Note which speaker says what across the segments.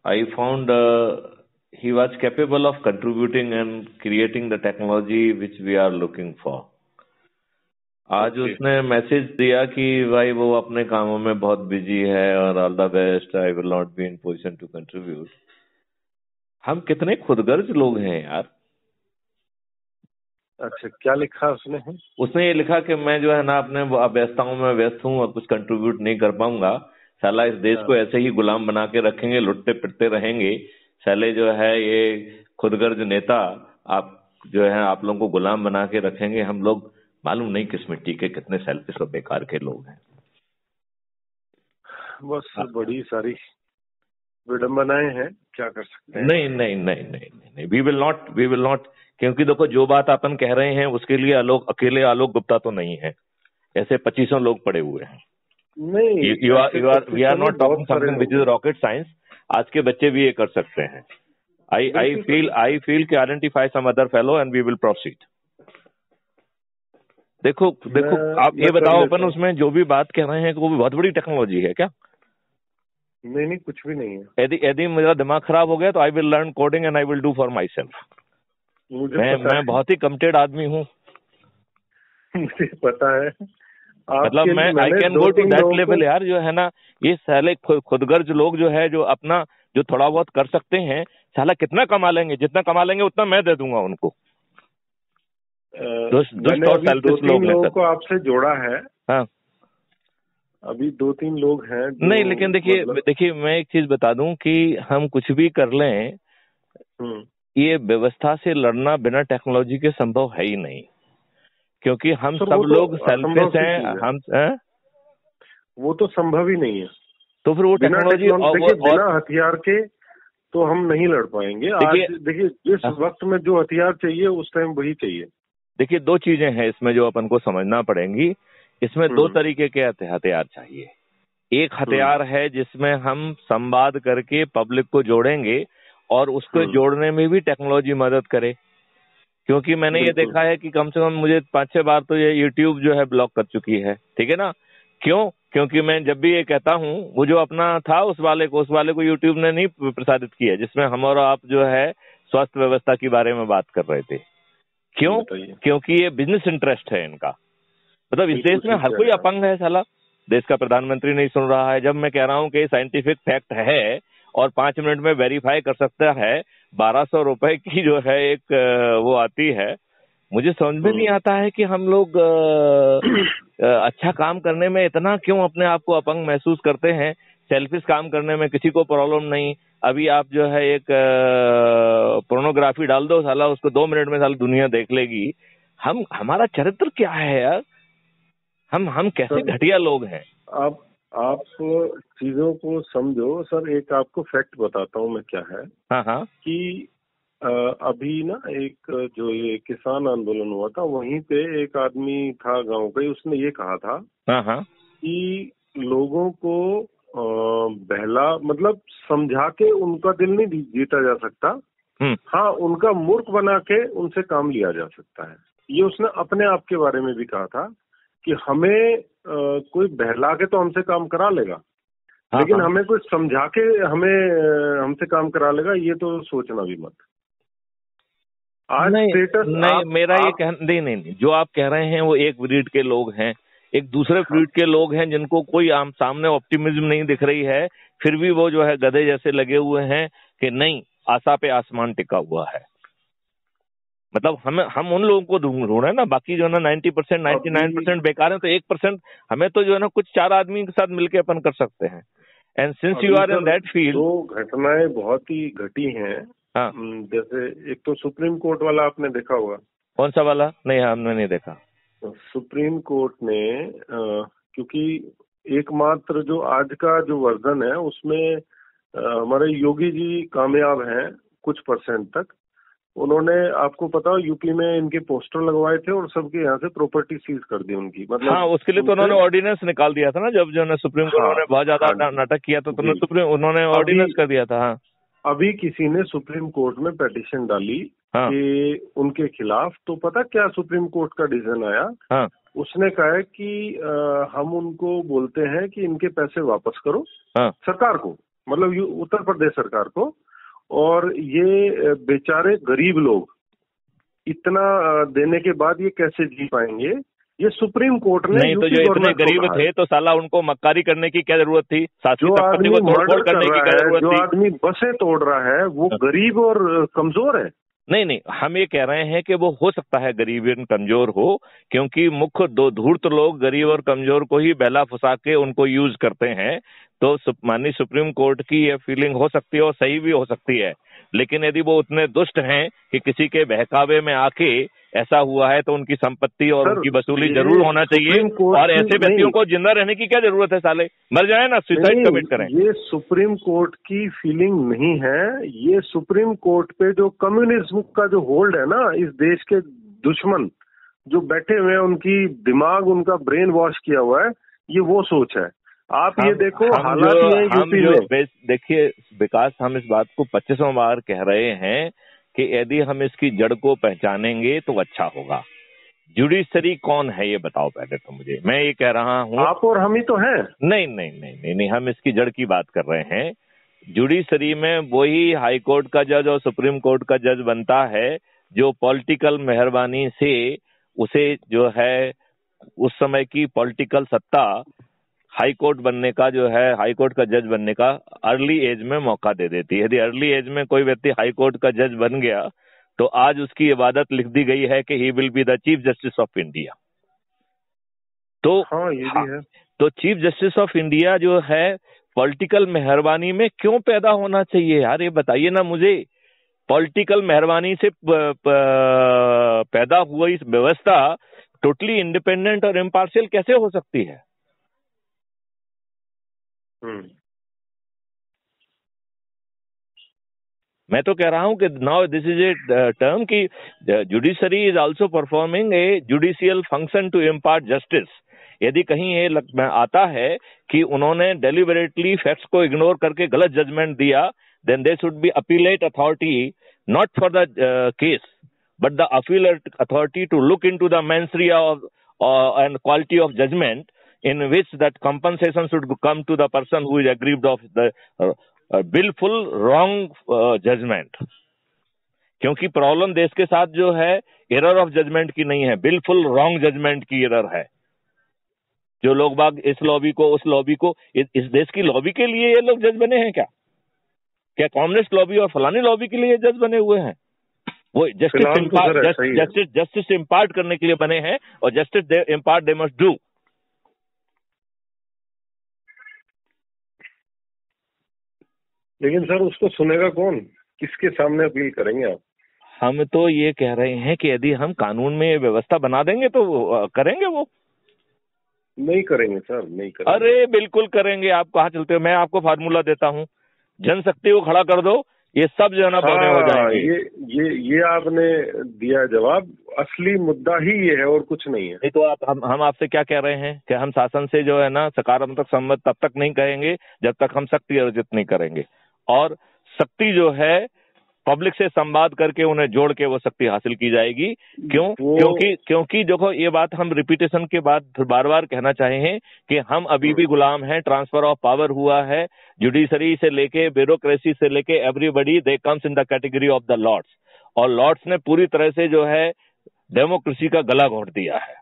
Speaker 1: I found he was capable of contributing and creating the technology which we are looking for. आज
Speaker 2: Okay.
Speaker 1: उसने message दिया कि भाई वो अपने कामों में बहुत बिजी है और all the best, I will not be in position to contribute. हम कितने खुदगर्ज लोग हैं यार।
Speaker 2: अच्छा, क्या लिखा उसने?
Speaker 1: उसने ये लिखा कि मैं जो है ना अपने व्यस्तताओं में व्यस्त हूँ और कुछ कंट्रीब्यूट नहीं कर पाऊंगा। साला इस देश को ऐसे ही गुलाम बना के रखेंगे, लुटते पिटते रहेंगे। साले जो है ये खुदगर्ज नेता आप जो है आप लोगों को गुलाम बना के रखेंगे। हम लोग मालूम नहीं किस मिट्टी के कितने सेल्फिश और बेकार के लोग हैं।
Speaker 2: बस बड़ी सारी विडंबनाएं हैं, क्या कर सकते हैं।
Speaker 1: नहीं नहीं नहीं नहीं नहीं, वी विल नॉट, क्योंकि देखो जो बात अपन कह रहे हैं उसके लिए अकेले आलोक गुप्ता तो नहीं है, ऐसे 2500 लोग पड़े हुए हैं।
Speaker 2: नहीं,
Speaker 1: we are not talking something which is rocket science. आज के बच्चे भी ये कर सकते हैं। आई फील कि identify some other fellow and we will proceed. देखो आप ये बताओ, अपन उसमें जो भी बात कह रहे हैं वो भी बहुत बड़ी टेक्नोलॉजी है क्या?
Speaker 2: नहीं, कुछ भी नहीं है।
Speaker 1: यदि मेरा दिमाग खराब हो गया तो I will learn coding and I will do for my self. मैं बहुत ही कमिटेड आदमी हूँ।
Speaker 2: मुझे पता है।
Speaker 1: मतलब मैं I can go to that level यार। जो है ना ये साले खुदगर्ज लोग जो है जो अपना जो थोड़ा बहुत कर सकते हैं, साला कितना कमा लेंगे, जितना कमा लेंगे उतना मैं दे दूंगा उनको।
Speaker 2: मैंने अभी 2-3 लोगों को आपसे जोड़ा है।
Speaker 1: हाँ,
Speaker 2: अभी 2-3 लोग हैं।
Speaker 1: नहीं लेकिन देखिए मैं एक चीज बता दूं कि हम कुछ भी कर लें, ये व्यवस्था से लड़ना बिना टेक्नोलॉजी के संभव है ही नहीं, क्योंकि हम सब लोग सेल्फिश हैं। हम
Speaker 2: वो तो संभव ही नहीं है।
Speaker 1: तो फिर वो टेक्नोलॉजी
Speaker 2: बिना हथियार के तो हम नहीं लड़ पाएंगे। आज देखिए जिस वक्त में जो हथियार चाहिए उस टाइम वही चाहिए।
Speaker 1: देखिए 2 चीजें हैं इसमें जो अपन को समझना पड़ेंगी। इसमें 2 तरीके के हथियार चाहिए। एक हथियार है जिसमें हम संवाद करके पब्लिक को जोड़ेंगे और उसको जोड़ने में भी टेक्नोलॉजी मदद करे। क्योंकि मैंने ये देखा है कि कम से कम मुझे 5-6 बार तो ये यूट्यूब जो है ब्लॉक कर चुकी है, ठीक है ना। क्यों? क्योंकि मैं जब भी ये कहता हूँ, वो जो अपना था उस वाले को यूट्यूब ने नहीं प्रसारित किया, जिसमें हम और आप जो है स्वास्थ्य व्यवस्था के बारे में बात कर रहे थे। क्यों? क्योंकि ये बिजनेस इंटरेस्ट है इनका। मतलब इस देश में हर कोई अपंग है साला। देश का प्रधानमंत्री नहीं सुन रहा है। जब मैं कह रहा हूँ कि साइंटिफिक फैक्ट है और 5 मिनट में वेरीफाई कर सकता है, 1200 रुपए की जो है एक वो आती है। मुझे समझ में नहीं आता है कि हम लोग अच्छा काम करने में इतना क्यों अपने आप को अपंग महसूस करते हैं। सेल्फिश काम करने में किसी को प्रॉब्लम नहीं। अभी आप जो है एक पोर्नोग्राफी डाल दो साला, उसको 2 मिनट में साला दुनिया देख लेगी। हमारा चरित्र क्या है यार? हम कैसे घटिया लोग हैं।
Speaker 2: आप चीजों को समझो सर। एक आपको फैक्ट बताता हूँ मैं क्या है।
Speaker 1: हाँ।
Speaker 2: कि अभी ना एक जो ये किसान आंदोलन हुआ था, वहीं पे एक आदमी था गांव का, उसने ये कहा था कि लोगों को बहला मतलब समझा के उनका दिल नहीं जीता जा सकता। हाँ, उनका मूर्ख बना के उनसे काम लिया जा सकता है। ये उसने अपने आप के बारे में भी कहा था कि हमें कोई बहला के तो हमसे काम करा लेगा, लेकिन हमें कोई समझा के हमसे काम करा लेगा ये तो सोचना भी मत। आज
Speaker 1: नहीं मेरा ये नहीं, जो आप कह रहे हैं वो एक ब्रीड के लोग हैं। एक दूसरे ब्रीड के लोग हैं जिनको कोई सामने ऑप्टिमिज्म नहीं दिख रही है, फिर भी वो जो है गधे जैसे लगे हुए हैं कि नहीं आशा पे आसमान टिका हुआ है। मतलब हम उन लोगों को ढूंढ रहे हैं ना। बाकी जो है ना 90% 99% बेकार है, तो 1% हमें तो जो है ना कुछ 4 आदमी के साथ मिलके अपन कर सकते हैं। And since you are in that field,
Speaker 2: तो घटनाएं बहुत ही घटी हैं। हाँ। जैसे एक तो सुप्रीम कोर्ट वाला आपने देखा होगा।
Speaker 1: कौन सा वाला? नहीं, हमने नहीं देखा।
Speaker 2: सुप्रीम कोर्ट ने क्योंकि एकमात्र जो आज का जो वर्जन है उसमें हमारे योगी जी कामयाब हैं कुछ % तक। उन्होंने, आपको पता हो, यूपी में इनके पोस्टर लगवाए थे और सबके यहाँ से प्रॉपर्टी सीज कर दी उनकी। मतलब
Speaker 1: हाँ, उसके लिए तो उन्होंने ऑर्डिनेंस निकाल दिया था ना, जब जो है सुप्रीम कोर्ट ने बहुत ज्यादा नाटक किया तो उन्होंने ऑर्डिनेंस कर दिया था। हाँ,
Speaker 2: अभी किसी ने सुप्रीम कोर्ट में पेटिशन डाली कि उनके खिलाफ, तो पता क्या सुप्रीम कोर्ट का डिसीजन आया? उसने कहा है कि हम उनको बोलते हैं कि इनके पैसे वापस करो सरकार को, मतलब उत्तर प्रदेश सरकार को। और ये बेचारे गरीब लोग इतना देने के बाद ये कैसे जी पाएंगे? ये सुप्रीम कोर्ट ने
Speaker 1: नहीं तो जो इतने गरीब थे तो साला उनको मक्कारी करने की क्या जरूरत थी?
Speaker 2: जो आदमी मर्डर कर रहा है, जो आदमी बसें तोड़ रहा है, वो गरीब और कमजोर है।
Speaker 1: नहीं, हम ये कह रहे हैं कि वो हो सकता है गरीब और कमजोर हो, क्योंकि मुख्य दो धूर्त लोग गरीब और कमजोर को ही बहला फुसा के उनको यूज करते हैं। तो माननीय सुप्रीम कोर्ट की ये फीलिंग हो सकती है और सही भी हो सकती है, लेकिन यदि वो उतने दुष्ट हैं कि किसी के बहकावे में आके ऐसा हुआ है तो उनकी संपत्ति और उनकी वसूली जरूर होना चाहिए। और ऐसे व्यक्तियों को जिंदा रहने की क्या जरूरत है? साले मर जाए ना, सुसाइड कमिट करें।
Speaker 2: ये सुप्रीम कोर्ट की फीलिंग नहीं है, ये सुप्रीम कोर्ट पे जो कम्युनिज्म का जो होल्ड है ना, इस देश के दुश्मन जो बैठे हुए हैं, उनकी दिमाग, उनका ब्रेन वॉश किया हुआ है, ये वो सोच है। आप ये देखो हालात ये है यूपी में।
Speaker 1: देखिए विकास, हम इस बात को 25वां बार कह रहे हैं कि यदि हम इसकी जड़ को पहचानेंगे तो अच्छा होगा। जुडिशरी कौन है ये बताओ पहले तो मुझे। मैं ये कह रहा हूँ
Speaker 2: आप और हम ही तो हैं।
Speaker 1: नहीं, हम इसकी जड़ की बात कर रहे हैं। जुडिशरी में वही हाई कोर्ट का जज और सुप्रीम कोर्ट का जज बनता है जो पॉलिटिकल मेहरबानी से उसे जो है उस समय की पॉलिटिकल सत्ता हाई कोर्ट बनने का, जो है हाई कोर्ट का जज बनने का अर्ली एज में मौका दे देती है। यदि अर्ली एज में कोई व्यक्ति हाई कोर्ट का जज बन गया तो आज उसकी इबादत लिख दी गई है कि he will be the chief justice of India. तो
Speaker 2: ये भी है।
Speaker 1: तो चीफ जस्टिस ऑफ इंडिया जो है पॉलिटिकल मेहरबानी में क्यों पैदा होना चाहिए यार? ये बताइए ना मुझे। पॉलिटिकल मेहरबानी से पैदा हुआ इस व्यवस्था टोटली इंडिपेंडेंट और इम्पार्शियल कैसे हो सकती है? मैं तो कह रहा हूं कि now this is a term कि judiciary is also performing a judicial function to impart justice. यदि कहीं ये आता है कि उन्होंने डेलिबरेटली फैक्ट्स को इग्नोर करके गलत जजमेंट दिया, then they should be appellate authority not for the case but the appellate authority to look into the mens rea and quality of judgment in which that compensation should come to the person who is aggrieved of the willful wrong judgment। क्योंकि problem देश के साथ जो है error of judgement की नहीं है, willful wrong judgement की एरर है। जो लोग बाग इस लॉबी को उस लॉबी को, इस देश की लॉबी के लिए ये लोग जज बने हैं क्या कम्युनिस्ट लॉबी और फलानी लॉबी के लिए जज बने हुए हैं? वो जस्टिस इम्पार्ट करने के लिए बने हैं और justice impart they must do.
Speaker 2: लेकिन सर उसको सुनेगा कौन? किसके सामने अपील करेंगे आप?
Speaker 1: हम तो ये कह रहे हैं कि यदि हम कानून में व्यवस्था बना देंगे तो करेंगे। वो
Speaker 2: नहीं करेंगे सर, नहीं करेंगे।
Speaker 1: अरे बिल्कुल करेंगे। आप कहाँ चलते हो? मैं आपको फार्मूला देता हूँ, जनशक्ति को खड़ा कर दो, ये सब जो है ना बने हो जाएंगे।
Speaker 2: ये आपने दिया जवाब। असली मुद्दा ही ये है और कुछ नहीं है।
Speaker 1: नहीं तो हम आपसे क्या कह रहे हैं कि हम शासन से जो है ना सकारात्मक संबंध तब तक नहीं कहेंगे जब तक हम शक्ति अर्जित नहीं करेंगे। और शक्ति जो है पब्लिक से संवाद करके उन्हें जोड़ के वो शक्ति हासिल की जाएगी। क्योंकि देखो ये बात हम रिपीटेशन के बाद बार बार कहना चाहें कि हम अभी भी गुलाम हैं। ट्रांसफर ऑफ पावर हुआ है, जुडिशरी से लेके ब्यूरोक्रेसी से लेके everybody they comes in the category of the lords. और लॉर्ड्स ने पूरी तरह से जो है डेमोक्रेसी का गला घोंट दिया है,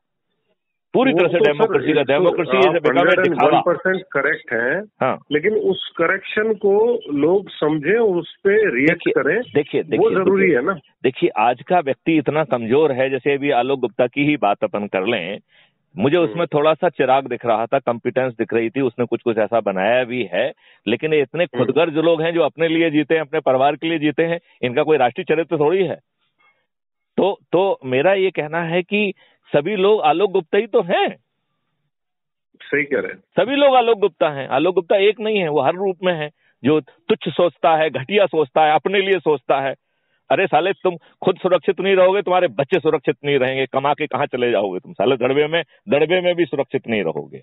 Speaker 1: पूरी तरह से डेमोक्रेसी का। डेमोक्रेसी
Speaker 2: 100% करेक्ट है।
Speaker 1: हाँ,
Speaker 2: लेकिन उस करेक्शन को लोग समझे, उस पे रिएक्ट करें,
Speaker 1: देखिए
Speaker 2: वो जरूरी है ना।
Speaker 1: देखिए आज का व्यक्ति इतना कमजोर है, जैसे अभी आलोक गुप्ता की ही बात अपन कर लें, मुझे उसमें थोड़ा सा चिराग दिख रहा था, कॉम्पिटेंस दिख रही थी, उसने कुछ कुछ ऐसा बनाया भी है। लेकिन इतने खुदगर्ज लोग हैं जो अपने लिए जीते हैं, अपने परिवार के लिए जीते हैं, इनका कोई राष्ट्रीय चरित्र थोड़ी है। तो मेरा ये कहना है कि सभी लोग आलोक गुप्ता ही तो हैं।
Speaker 2: सही कह रहे हैं।
Speaker 1: सभी लोग आलोक गुप्ता हैं। आलोक गुप्ता एक नहीं है, वो हर रूप में है। जो तुच्छ सोचता है, घटिया सोचता है, अपने लिए सोचता है। अरे साले तुम खुद सुरक्षित नहीं रहोगे, तुम्हारे बच्चे सुरक्षित नहीं रहेंगे, कमा के कहाँ चले जाओगे तुम? साले दड़बे में भी सुरक्षित नहीं रहोगे।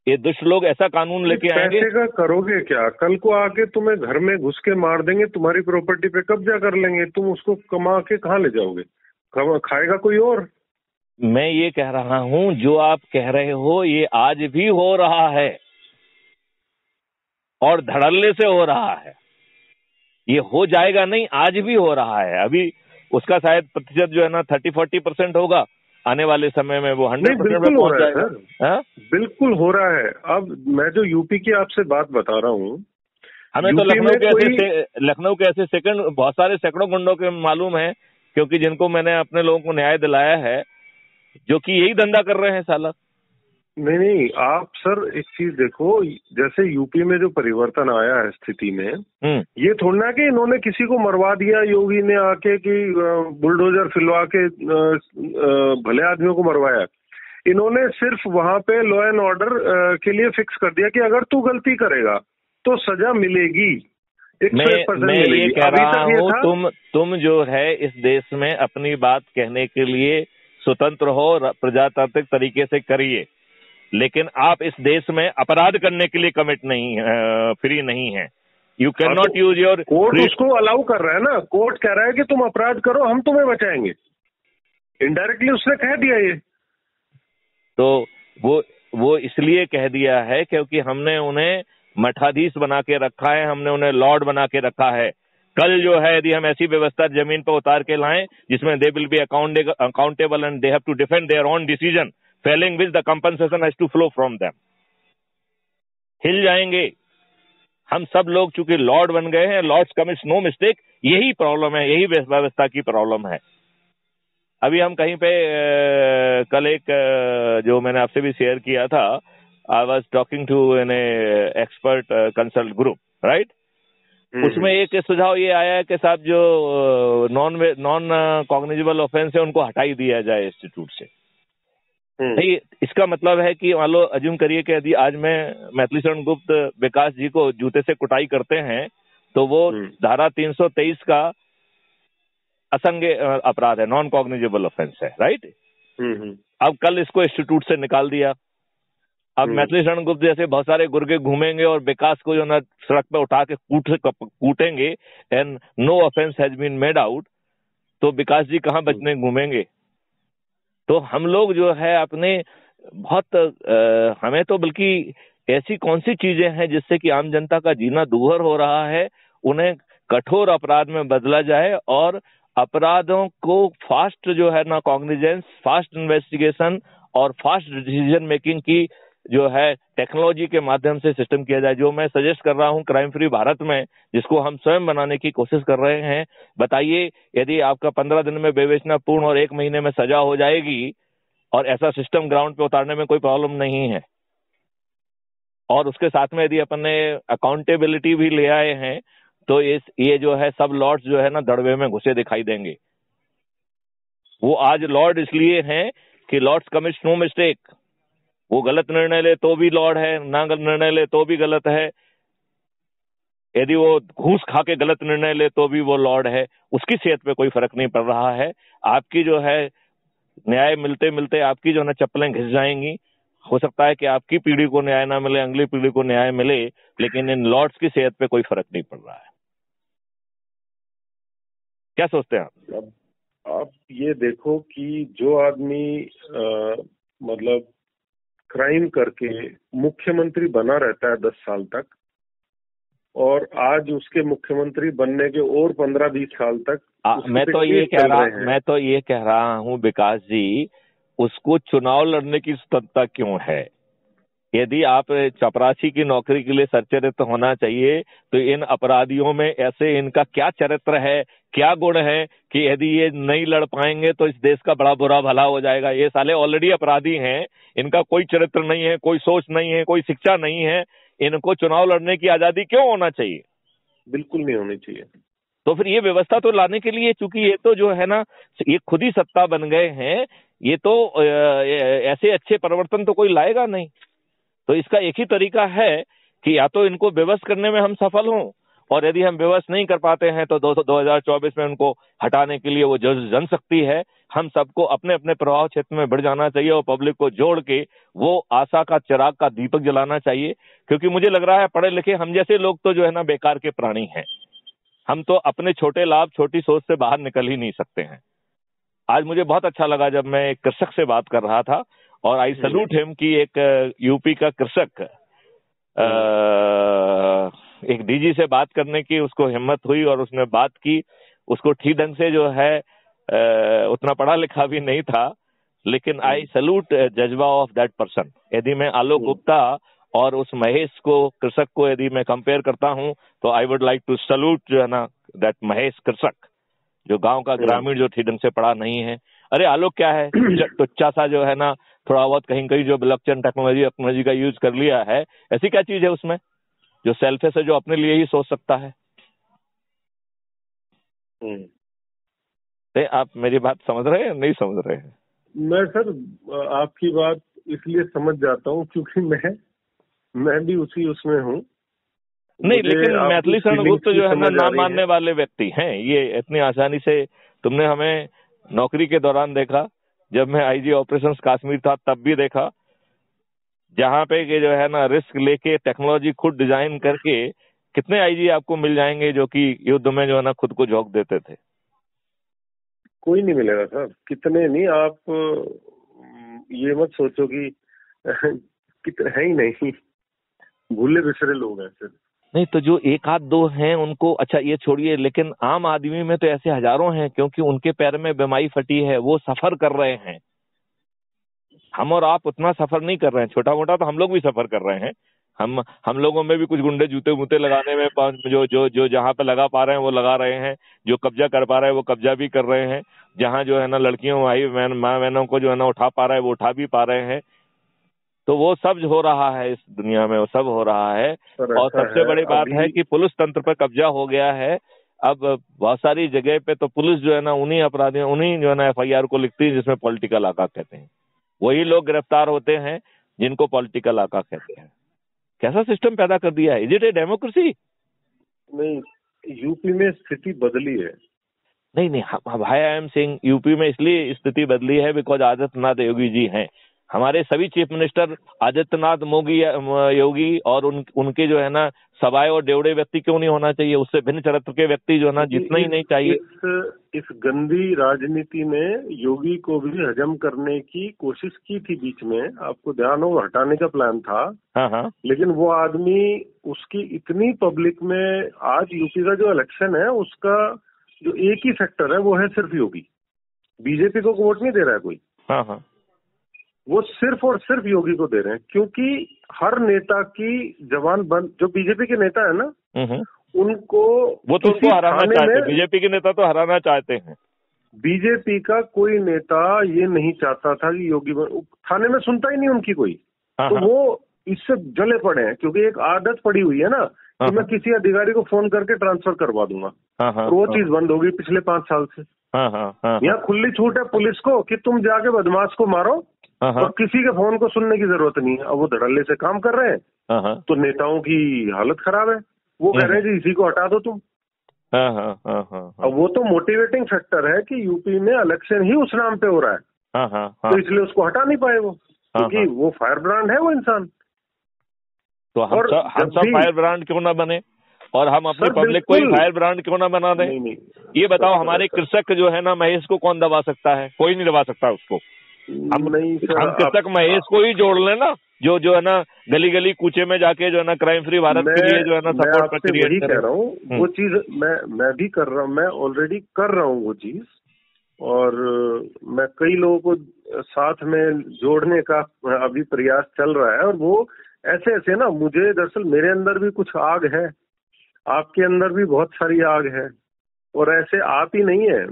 Speaker 1: ये दुष्ट लोग ऐसा कानून लेके आएंगे।
Speaker 2: पैसे का करोगे क्या? कल को आके तुम्हें घर में घुस के मार देंगे, तुम्हारी प्रॉपर्टी पे कब्जा कर लेंगे, तुम उसको कमा के कहाँ ले जाओगे? खाएगा कोई और?
Speaker 1: मैं ये कह रहा हूं, जो आप कह रहे हो ये आज भी हो रहा है। और धड़ल्ले से हो रहा है। ये हो जाएगा नहीं, आज भी हो रहा है। अभी उसका शायद प्रतिशत जो है ना 30-40% होगा, आने वाले समय में वो 100% में पहुंच जाएगा।
Speaker 2: बिल्कुल हो रहा है। अब मैं जो यूपी की आपसे बात बता रहा हूँ,
Speaker 1: हमें तो लखनऊ के ऐसे बहुत सारे सैकड़ों गुंडों के मालूम है, क्योंकि जिनको मैंने अपने लोगों को न्याय दिलाया है, जो कि यही धंधा कर रहे हैं साला।
Speaker 2: नहीं, आप सर एक चीज देखो, जैसे यूपी में जो परिवर्तन आया है स्थिति में, ये थोड़ा कि इन्होंने किसी को मरवा दिया योगी ने आके कि बुलडोजर फिलवा के भले आदमियों को मरवाया। इन्होंने सिर्फ वहां पे लॉ एंड ऑर्डर के लिए फिक्स कर दिया कि अगर तू गलती करेगा तो सजा मिलेगी, 101% मिलेगी।
Speaker 1: ये कह रहा हूँ, तुम जो है इस देश में अपनी बात कहने के लिए स्वतंत्र हो, प्रजातांत्रिक तरीके से करिए, लेकिन आप इस देश में अपराध करने के लिए फ्री नहीं है। You can not use your.
Speaker 2: Court उसको अलाउ कर रहा है ना, कोर्ट कह रहा है कि तुम अपराध करो, हम तुम्हें बचाएंगे। इनडायरेक्टली उसने कह दिया ये।
Speaker 1: तो वो इसलिए कह दिया है क्योंकि हमने उन्हें मठाधीश बना के रखा है, हमने उन्हें लॉर्ड बना के रखा है। कल जो है यदि हम ऐसी व्यवस्था जमीन पर उतार के लाएं जिसमें they will be accountable and they have to defend their own decision, failing which the compensation has to flow from them, हिल जाएंगे। हम सब लोग चूंकि लॉर्ड बन गए हैं, लॉर्ड्स कमिट्स नो मिस्टेक, यही प्रॉब्लम है, यही व्यवस्था की प्रॉब्लम है। अभी हम कहीं पे कल एक जो मैंने आपसे भी शेयर किया था, I was talking to an expert consult group, right. उसमें एक सुझाव ये आया है कि साहब जो नॉन कॉग्निजेबल ऑफेंस है उनको हटा ही दिया जाए इंस्टीट्यूट से। नहीं, इसका मतलब है कि मान लो अज्यूम करिए कि यदि आज मैथिली शरण गुप्त विकास जी को जूते से कुटाई करते हैं तो वो धारा 323 का असंग अपराध है, नॉन कॉग्निजेबल ऑफेंस है, राइट। अब कल इसको इंस्टीट्यूट से निकाल दिया। अब मैथिली शरण गुप्त जैसे बहुत सारे गुर्गे घूमेंगे और विकास को जो ना सड़क पे उठा के कूटेंगे and no offence has been made out, तो विकास जी कहाँ बचने घूमेंगे। तो हम लोग जो है अपने बहुत हमें तो बल्कि ऐसी कौन सी चीजें हैं जिससे कि आम जनता का जीना दूभर हो रहा है, उन्हें कठोर अपराध में बदला जाए और अपराधों को फास्ट जो है ना कॉग्निजेंस, फास्ट इन्वेस्टिगेशन और फास्ट डिसीजन मेकिंग की जो है टेक्नोलॉजी के माध्यम से सिस्टम किया जाए। जो मैं सजेस्ट कर रहा हूं क्राइम फ्री भारत में, जिसको हम स्वयं बनाने की कोशिश कर रहे हैं। बताइए, यदि आपका 15 दिन में बेवेचना पूर्ण और 1 महीने में सजा हो जाएगी और ऐसा सिस्टम ग्राउंड पे उतारने में कोई प्रॉब्लम नहीं है, और उसके साथ में यदि अपन ने अकाउंटेबिलिटी भी ले आए हैं तो ये जो है सब लॉर्ड्स जो है ना दड़बे में घुसे दिखाई देंगे। वो आज लॉर्ड इसलिए हैं कि लॉर्ड्स कमिट्स नो मिस्टेक। वो गलत निर्णय ले तो भी लॉर्ड है, ना गलत निर्णय ले तो भी गलत है। यदि वो घूस खा के गलत निर्णय ले तो भी वो लॉर्ड है। उसकी सेहत पे कोई फर्क नहीं पड़ रहा है। आपकी जो है न्याय मिलते मिलते आपकी जो है चप्पलें घिस जाएंगी। हो सकता है कि आपकी पीढ़ी को न्याय ना मिले, अगली पीढ़ी को न्याय मिले, लेकिन इन लॉर्ड्स की सेहत पे कोई फर्क नहीं पड़ रहा है। क्या सोचते हैं
Speaker 2: आप ये देखो कि जो आदमी मतलब क्राइम करके मुख्यमंत्री बना रहता है 10 साल तक, और आज उसके मुख्यमंत्री बनने के और 15-20 साल तक
Speaker 1: मैं तो ये कह रहा हूं विकास जी, उसको चुनाव लड़ने की स्वतंत्रता क्यों है? यदि आप चपरासी की नौकरी के लिए सच्चरित्र होना चाहिए तो इन अपराधियों में ऐसे इनका क्या चरित्र है, क्या गुण है कि यदि ये नहीं लड़ पाएंगे तो इस देश का बड़ा बुरा भला हो जाएगा। ये साले ऑलरेडी अपराधी हैं, इनका कोई चरित्र नहीं है, कोई सोच नहीं है, कोई शिक्षा नहीं है। इनको चुनाव लड़ने की आजादी क्यों होना चाहिए?
Speaker 2: बिल्कुल नहीं होनी चाहिए।
Speaker 1: तो फिर ये व्यवस्था तो लाने के लिए, चूंकि ये तो जो है ना ये खुद ही सत्ता बन गए हैं, ये तो ऐसे अच्छे परिवर्तन तो कोई लाएगा नहीं। तो इसका एक ही तरीका है कि या तो इनको विवश करने में हम सफल हों, और यदि हम विवश नहीं कर पाते हैं तो 2024 में उनको हटाने के लिए वो जनशक्ति है। हम सबको अपने अपने प्रभाव क्षेत्र में बढ़ जाना चाहिए और पब्लिक को जोड़ के वो आशा का चिराग का दीपक जलाना चाहिए। क्योंकि मुझे लग रहा है पढ़े लिखे हम जैसे लोग तो जो है ना बेकार के प्राणी हैं। हम तो अपने छोटे लाभ, छोटी सोच से बाहर निकल ही नहीं सकते हैं। आज मुझे बहुत अच्छा लगा जब मैं एक कृषक से बात कर रहा था, और आई सैल्यूट हिम कि एक यूपी का कृषक एक डीजी से बात करने की उसको हिम्मत हुई और उसने बात की। उसको ठीक ढंग से जो है उतना पढ़ा लिखा भी नहीं था, लेकिन आई सैल्यूट जज्बा ऑफ दैट पर्सन। यदि मैं आलोक गुप्ता और उस महेश को, कृषक को यदि मैं कंपेयर करता हूं, तो I would like to salute जो है ना दैट महेश कृषक, जो गांव का ग्रामीण जो ठीक ढंग से पढ़ा नहीं है। अरे आलोक क्या है, टुच्चा सा जो है ना, थोड़ा बहुत कहीं कहीं जो ब्लॉकचेन टेक्नोलॉजी का यूज कर लिया है, ऐसी क्या चीज है उसमें जो सेल्फिश है, जो अपने लिए ही सोच सकता है। आप मेरी बात समझ रहे हैं नहीं समझ रहे हैं?
Speaker 2: मैं सर आपकी बात इसलिए समझ जाता हूँ क्योंकि मैं भी उसी उसमें हूँ।
Speaker 1: नहीं, लेकिन मैथिली शरण गुप्त जो है ना नाम मानने वाले व्यक्ति हैं। ये इतनी आसानी से तुमने हमें नौकरी के दौरान देखा, जब मैं आईजी ऑपरेशंस कश्मीर था तब भी देखा, जहां पे कि जो है ना रिस्क लेके टेक्नोलॉजी खुद डिजाइन करके कितने आईजी आपको मिल जाएंगे जो कि युद्ध में जो है ना खुद को झोंक देते थे।
Speaker 2: कोई नहीं मिलेगा सर, कितने नहीं। आप ये मत सोचो कि कितने है ही नहीं, भूले बिसरे लोग हैं सर।
Speaker 1: नहीं तो जो एक आध दो हैं उनको अच्छा ये छोड़िए, लेकिन आम आदमी में तो ऐसे हजारों हैं, क्योंकि उनके पैर में बीमारी फटी है, वो सफर कर रहे हैं। हम और आप उतना सफर नहीं कर रहे हैं, छोटा मोटा तो हम लोग भी सफर कर रहे हैं। हम लोगों में भी कुछ गुंडे जूते वूते लगाने में जो जहां पे लगा पा रहे हैं वो लगा रहे हैं, जो कब्जा कर पा रहे हैं वो कब्जा भी कर रहे हैं, जहां जो है ना लड़कियों माँ बहनों को जो है ना उठा पा रहा है वो उठा भी पा रहे हैं। तो वो सब हो रहा है इस दुनिया में, वो सब हो रहा है। और सबसे बड़ी बात है कि पुलिस तंत्र पर कब्जा हो गया है। अब बहुत सारी जगह पे तो पुलिस जो है ना उन्हीं अपराधियों, उन्हीं जो है ना FIR को लिखती है जिसमें पॉलिटिकल आका कहते हैं। वही लोग गिरफ्तार होते हैं जिनको पॉलिटिकल आका कहते हैं। कैसा सिस्टम पैदा कर दिया है? Is it a democracy?
Speaker 2: नहीं, यूपी में स्थिति बदली है।
Speaker 1: नहीं, भाई आई एम सेइंग यूपी में इसलिए स्थिति बदली है बिकॉज आदित्यनाथ योगी जी हैं। हमारे सभी चीफ मिनिस्टर आदित्यनाथ योगी और उनके जो है ना सवाए और डेवड़े व्यक्ति क्यों नहीं होना चाहिए? उससे भिन्न चरित्र के व्यक्ति जो है ना जितना ही नहीं चाहिए।
Speaker 2: इस गंदी राजनीति में योगी को भी हजम करने की कोशिश की थी बीच में, आपको ध्यान हो, हटाने का प्लान था।
Speaker 1: हाँ।
Speaker 2: लेकिन वो आदमी, उसकी इतनी पब्लिक में, आज यूपी का जो इलेक्शन है उसका जो एक ही फैक्टर है वो है सिर्फ योगी। बीजेपी को वोट नहीं दे रहा है कोई।
Speaker 1: हाँ।
Speaker 2: वो सिर्फ और सिर्फ योगी को दे रहे हैं, क्योंकि हर नेता की जबान बंद। जो बीजेपी के नेता है ना, उनको
Speaker 1: वो तो उनको हराना चाहते हैं। बीजेपी के नेता तो हराना चाहते हैं।
Speaker 2: बीजेपी का कोई नेता ये नहीं चाहता था कि योगी थाने में सुनता ही नहीं उनकी कोई। तो वो इससे जले पड़े हैं, क्योंकि एक आदत पड़ी हुई है ना कि मैं किसी अधिकारी को फोन करके ट्रांसफर करवा दूंगा। तो वो चीज बंद होगी पिछले 5 साल से। यहाँ खुली छूट है पुलिस को कि तुम जाके बदमाश को मारो, और किसी के फोन को सुनने की जरूरत नहीं है। अब वो धड़ल्ले से काम कर रहे हैं, तो नेताओं की हालत खराब है। वो कह रहे हैं कि इसी को हटा दो तुम। अब वो तो मोटिवेटिंग फैक्टर है कि यूपी में इलेक्शन ही उस नाम पे हो रहा है। तो इसलिए उसको हटा नहीं पाए वो, क्योंकि वो फायर ब्रांड है वो इंसान।
Speaker 1: तो हम सब फायर ब्रांड क्यों ना बने, और हम अपनी पब्लिक को ही फायर ब्रांड क्यों ना बना दें? नहीं। ये बताओ, हमारे कृषक जो है ना महेश को कौन दबा सकता है? कोई नहीं दबा सकता उसको। हम कृषक महेश को ही जोड़ लेना, जो है ना गली गली कूचे में जाके जो है ना क्राइम फ्री भारत के लिए जो है ना सपोर्ट पर क्रिएट कर रहा हूँ।
Speaker 2: वो चीज मैं भी कर रहा हूँ, मैं ऑलरेडी कर रहा हूँ वो चीज। और मैं कई लोगों को साथ में जोड़ने का अभी प्रयास चल रहा है। और वो ऐसे ना, मुझे दरअसल मेरे अंदर भी कुछ आग है, आपके अंदर भी बहुत सारी आग है, और ऐसे आप ही नहीं है,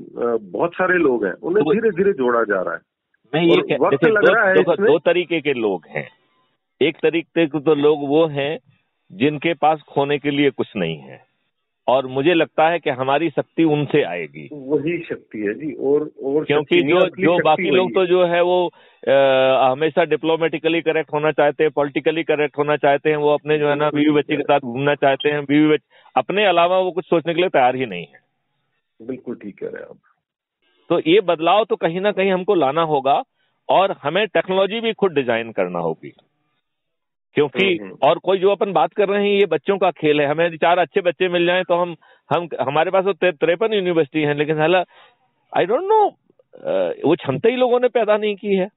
Speaker 2: बहुत सारे लोग हैं, उन्हें धीरे धीरे जोड़ा जा रहा है।
Speaker 1: नहीं, ये वक्त लग रहा है। दो तरीके के लोग हैं। एक तरीके के तो लोग वो हैं जिनके पास खोने के लिए कुछ नहीं है, और मुझे लगता है कि हमारी शक्ति उनसे आएगी।
Speaker 2: वही शक्ति है जी। और
Speaker 1: क्योंकि जो बाकी लोग तो जो है वो हमेशा डिप्लोमेटिकली करेक्ट होना चाहते हैं, पॉलिटिकली करेक्ट होना चाहते हैं, वो अपने जो है ना बीवी बच्चे के साथ घूमना चाहते हैं, बीवी बच्चे अपने अलावा वो कुछ सोचने के लिए तैयार ही नहीं है।
Speaker 2: बिल्कुल ठीक कह रहे हैं आप।
Speaker 1: तो ये बदलाव तो कहीं ना कहीं हमको लाना होगा, और हमें टेक्नोलॉजी भी खुद डिजाइन करना होगी। क्योंकि और कोई जो अपन बात कर रहे हैं ये बच्चों का खेल है। हमें 4 अच्छे बच्चे मिल जाएं तो हम हमारे पास तो 53 यूनिवर्सिटी हैं, लेकिन हालांकि आई डोंट नो वो क्षमता ही लोगों ने पैदा नहीं की है।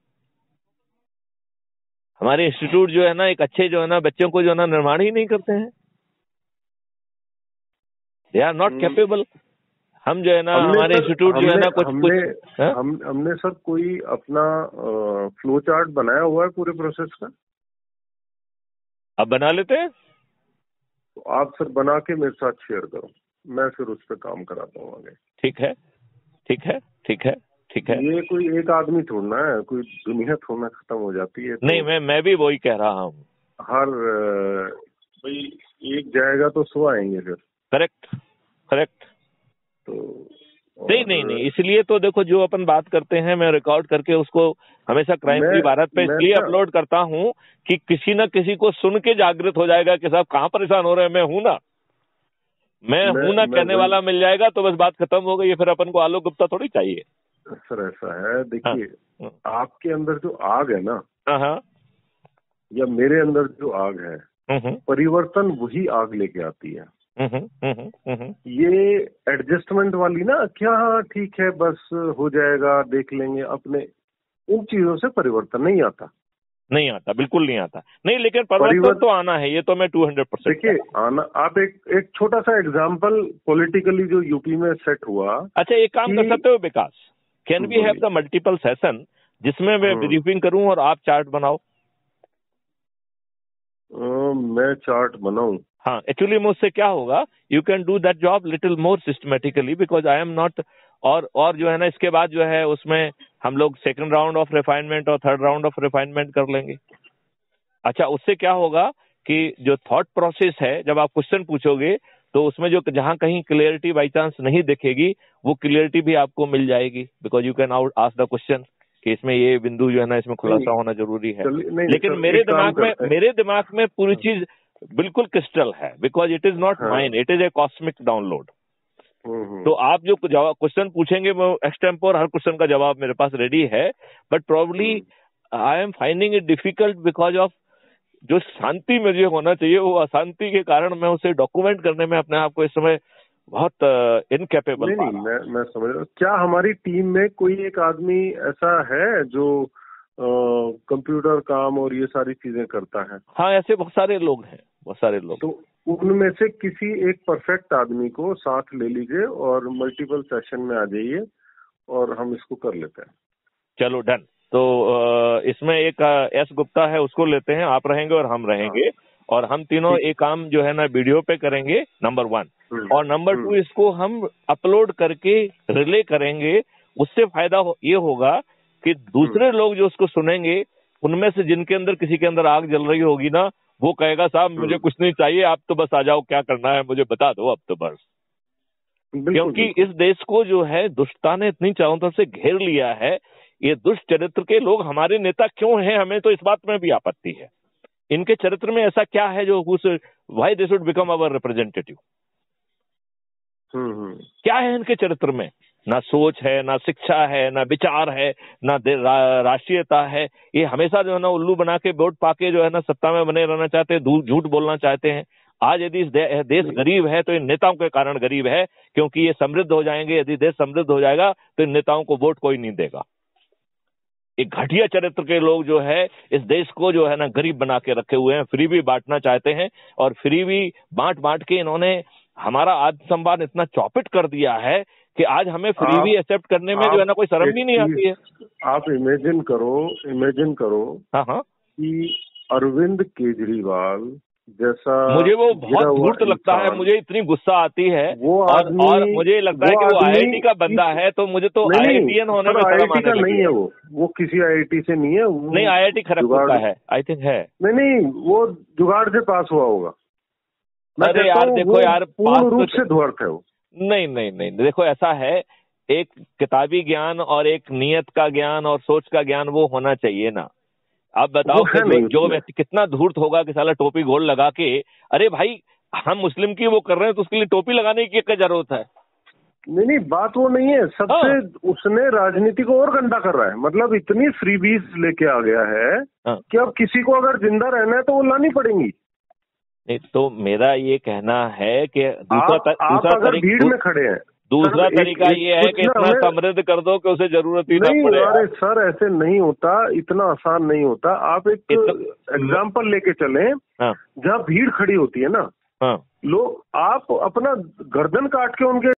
Speaker 1: हमारे इंस्टीट्यूट जो है ना एक अच्छे जो है ना बच्चों को जो है ना निर्माण ही नहीं करते हैं। They are not capable. हम जो है ना हमारे इंस्टीट्यूट जो है ना
Speaker 2: हमने सर कोई अपना फ्लो चार्ट बनाया हुआ है पूरे प्रोसेस का?
Speaker 1: अब बना लेते हैं।
Speaker 2: तो आप सर बना के मेरे साथ शेयर करो, मैं फिर उस पर काम कराता हूँ आगे।
Speaker 1: ठीक है, ठीक है, ठीक है, ठीक है।
Speaker 2: ये कोई एक आदमी थोड़ना है, कोई दुनिया थोड़ना खत्म हो जाती है। तो
Speaker 1: नहीं, मैं भी वही कह रहा हूँ।
Speaker 2: हर भाई एक जाएगा तो 100 आएंगे फिर।
Speaker 1: Correct, correct.
Speaker 2: तो
Speaker 1: नहीं, इसलिए तो देखो जो अपन बात करते हैं मैं रिकॉर्ड करके उसको हमेशा क्राइम फ्री भारत पे इसलिए अपलोड करता हूँ कि किसी न किसी को सुन के जागृत हो जाएगा कि साहब कहाँ परेशान हो रहे हैं, मैं हूं ना कहने वाला मिल जाएगा तो बस बात खत्म हो गई। फिर अपन को आलोक गुप्ता थोड़ी चाहिए।
Speaker 2: सर ऐसा है, देखिए आपके अंदर जो आग है ना, या मेरे अंदर जो आग है, परिवर्तन वही आग लेके आती है। ये एडजस्टमेंट वाली ना, क्या ठीक है बस हो जाएगा देख लेंगे अपने, उन चीजों से परिवर्तन नहीं आता।
Speaker 1: बिल्कुल नहीं आता। नहीं, लेकिन परिवर्तन तो आना है, ये तो मैं 200%
Speaker 2: देखिए आना। आप एक छोटा सा एग्जांपल पॉलिटिकली जो यूपी में सेट हुआ।
Speaker 1: अच्छा, एक काम कर सकते हो Vikas, can we have the multiple session जिसमें मैं ब्रीफिंग करूं और आप चार्ट बनाओ?
Speaker 2: मैं चार्ट बनाऊं?
Speaker 1: हाँ, एक्चुअली मुझसे क्या होगा, you can do that job little more systematically because I am not. और जो है ना इसके बाद जो है उसमें हम लोग सेकंड राउंड ऑफ रिफाइनमेंट और थर्ड राउंड ऑफ रिफाइनमेंट कर लेंगे। अच्छा, उससे क्या होगा कि जो थॉट प्रोसेस है, जब आप क्वेश्चन पूछोगे तो उसमें जो जहां कहीं क्लियरिटी बाई चांस नहीं दिखेगी वो क्लियरिटी भी आपको मिल जाएगी because you can out ask the question कि इसमें ये बिंदु जो है ना इसमें खुलासा होना जरूरी है। लेकिन मेरे दिमाग में पूरी चीज बिल्कुल क्रिस्टल है because it is not mine, it is a cosmic download. तो आप जो क्वेश्चन पूछेंगे वो एक्सटेम्पोर, हर क्वेश्चन का जवाब मेरे पास रेडी है, but probably I am finding it difficult because of जो शांति मुझे होना चाहिए वो अशांति के कारण मैं उसे डॉक्यूमेंट करने में अपने आप को इस समय बहुत इनकेपेबल।
Speaker 2: नहीं, मैं समझ रहा हूँ। क्या हमारी टीम में कोई एक आदमी ऐसा है जो कंप्यूटर काम और ये सारी चीजें करता है?
Speaker 1: हाँ, ऐसे बहुत सारे लोग हैं, बहुत सारे लोग।
Speaker 2: तो उनमें से किसी एक परफेक्ट आदमी को साथ ले लीजिए और मल्टीपल सेशन में आ जाइए और हम इसको कर लेते हैं।
Speaker 1: चलो डन। तो इसमें एक एस गुप्ता है, उसको लेते हैं, आप रहेंगे और हम रहेंगे। और हम तीनों एक काम जो है ना वीडियो पे करेंगे, नंबर 1। और नंबर 2 इसको हम अपलोड करके रिले करेंगे। उससे फायदा ये होगा कि दूसरे लोग जो उसको सुनेंगे उनमें से जिनके अंदर किसी के अंदर आग जल रही होगी ना, वो कहेगा साहब मुझे कुछ नहीं चाहिए, आप तो बस आ जाओ, क्या करना है मुझे बता दो अब तो बस। क्योंकि इस देश को जो है दुष्टता ने इतनी चारों तरफ से घेर लिया है। ये दुष्ट चरित्र के लोग हमारे नेता क्यों हैं, हमें तो इस बात में भी आपत्ति है। इनके चरित्र में ऐसा क्या है जो why they should become our representative? क्या है इनके चरित्र में? ना सोच है, ना शिक्षा है, ना विचार है, ना राष्ट्रीयता है। ये हमेशा जो है ना उल्लू बना के वोट पाके जो है ना सत्ता में बने रहना चाहते हैं, झूठ बोलना चाहते हैं। आज यदि देश गरीब है तो इन नेताओं के कारण गरीब है, क्योंकि ये समृद्ध हो जाएंगे। यदि देश समृद्ध हो जाएगा तो इन नेताओं को वोट कोई नहीं देगा। एक घटिया चरित्र के लोग जो है इस देश को जो है ना गरीब बना के रखे हुए हैं, फ्री भी बांटना चाहते हैं। और फ्री भी बांट के इन्होंने हमारा आत्मसम्मान इतना चौपट कर दिया है कि आज हमें फ्री भी एक्सेप्ट करने में जो है ना कोई शर्म भी नहीं आती है।
Speaker 2: आप इमेजिन करो
Speaker 1: हाँ
Speaker 2: कि अरविंद केजरीवाल जैसा,
Speaker 1: मुझे वो बहुत धूर्त लगता है, मुझे इतनी गुस्सा आती है। और मुझे लगता है कि वो IIT का बंदा है, तो मुझे तो IITian होने में शर्म आने लगी है।
Speaker 2: नहीं है वो किसी IIT से नहीं है।
Speaker 1: नहीं, IIT खड़गपुर का है, आई थिंक है।
Speaker 2: नहीं, वो जुगाड़ से पास हुआ होगा।
Speaker 1: अरे यार देखो यार,
Speaker 2: पूर्ण रूप से धूर्त है वो।
Speaker 1: नहीं, देखो ऐसा है, एक किताबी ज्ञान और एक नियत का ज्ञान और सोच का ज्ञान वो होना चाहिए ना। आप बताओ कि जो व्यक्ति कितना धूर्त होगा कि साला टोपी गोल लगा के, अरे भाई हम मुस्लिम की वो कर रहे हैं तो उसके लिए टोपी लगाने की क्या जरूरत है?
Speaker 2: नहीं, बात वो नहीं है। सबसे उसने राजनीति को और गंदा कर रहा है। मतलब इतनी फ्रीबीज लेके आ गया है कि अब किसी को अगर जिंदा रहना है तो वो लानी पड़ेंगी।
Speaker 1: नहीं, तो मेरा ये कहना है कि
Speaker 2: आप अगर भीड़ में खड़े हैं,
Speaker 1: दूसरा तरीका ये है कि इतना समृद्ध कर दो कि उसे जरूरत ही नहीं पड़े।
Speaker 2: अरे सर ऐसे नहीं होता, इतना आसान नहीं होता। आप एक एग्जाम्पल लेके चलें, जहाँ भीड़ खड़ी होती है ना, लोग आप अपना गर्दन काट के उनके